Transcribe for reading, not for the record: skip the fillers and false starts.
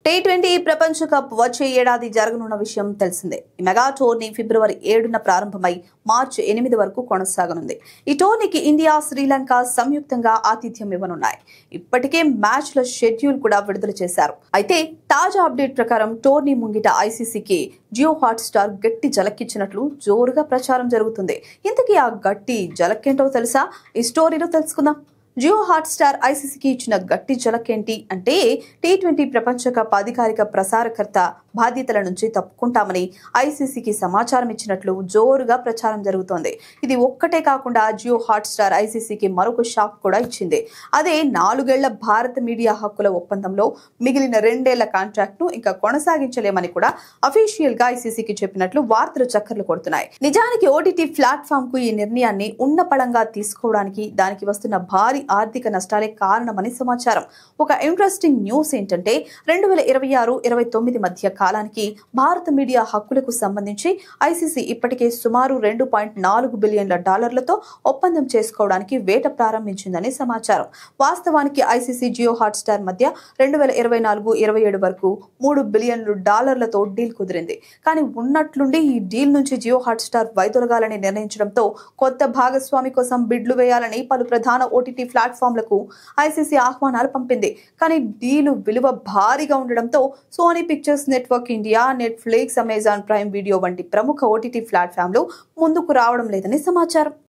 T20 ప్రపంచ cup వచ్చే ఏడాది జరగనున్న విషయం తెలిసిందే. ఈ మెగా టోర్నీ ఫిబ్రవరి 7న ప్రారంభమై మార్చి 8 వరకు కొనసాగనుంది. ఈ టోర్నీకి ఇండియా, శ్రీలంక సంయుక్తంగా ఆతిథ్యం ఇవ్వనున్నాయి. ఇప్పటికే మ్యాచ్ల షెడ్యూల్ కూడా విడుదల చేశారు. అయితే తాజా అప్డేట్ ప్రకారం టోర్నీ ముంగిట ఐసీసీకి జియో హాట్స్టార్ గట్టి జలక్కిచ్చినట్లు జోరుగా ప్రచారం జరుగుతుంది. ఇంతకీ ఆ గట్టి జలక్కేంటో తెలుసా? ఈ స్టోరీలో తెలుసుకుందాం. జియో హాట్స్టార్ ఐసీసీకి ఇచ్చిన గట్టి జలకేంటి అంటే, టీ20 ప్రపంచ కప్ అధికారిక ప్రసారకర్త బాధ్యతల నుంచి తప్పుకుంటామని ఐసీసీకి సమాచారం ఇచ్చినట్లు జోరుగా ప్రచారం జరుగుతోంది. ఇది ఒక్కటే కాకుండా జియో హాట్స్టార్ ఐసీసీకి మరొక షాక్ కూడా ఇచ్చింది. అదే 4 ఏళ్ల భారత మీడియా హక్కుల ఒప్పందంలో మిగిలిన 2 ఏళ్ల కాంట్రాక్ట్ ను ఇంకా కొనసాగించలేమని కూడా అఫీషియల్ గా ఐసీసీకి చెప్పినట్లు వార్తలు చక్కర్లు కొడుతున్నాయి. నిజానికి ఓటీటీ ప్లాట్ఫామ్ కు ఈ నిర్ణయాన్ని ఉన్నపళంగా తీసుకోవడానికి దానికి వస్తున్న భారీ ఆర్థిక నష్టాలే కారణమని సమాచారం. ఒక ఇంట్రెస్టింగ్ న్యూస్ ఏంటంటే, 2026-29 మధ్య కాలానికి భారత మీడియా హక్కులకు సంబంధించి ఐసీసీ ఇప్పటికే సుమారు $2.4 బిలియన్ల ఒప్పందం చేసుకోవడానికి వేట ప్రారంభించిందని సమాచారం. వాస్తవానికి ఐసీసీ జియో హాట్స్టార్ మధ్య 2024-27 వరకు $3 బిలియన్ల డీల్ కుదిరింది. కానీ ఉన్నట్లుండి ఈ డీల్ నుంచి జియో హాట్స్టార్ వైదొలగాలని నిర్ణయించడంతో కొత్త భాగస్వామి కోసం బిడ్లు వేయాలని పలు ప్రధాన ఓటీటీ ప్లాట్ఫామ్లకు ఐసీసీ ఆహ్వానాలు పంపింది. కానీ డీలు విలువ భారీగా ఉండడంతో Sony Pictures Network India, Netflix, Amazon Prime Video వంటి ప్రముఖ ఓటీటీ ప్లాట్ఫామ్లు ముందుకు రావడం లేదని సమాచారం.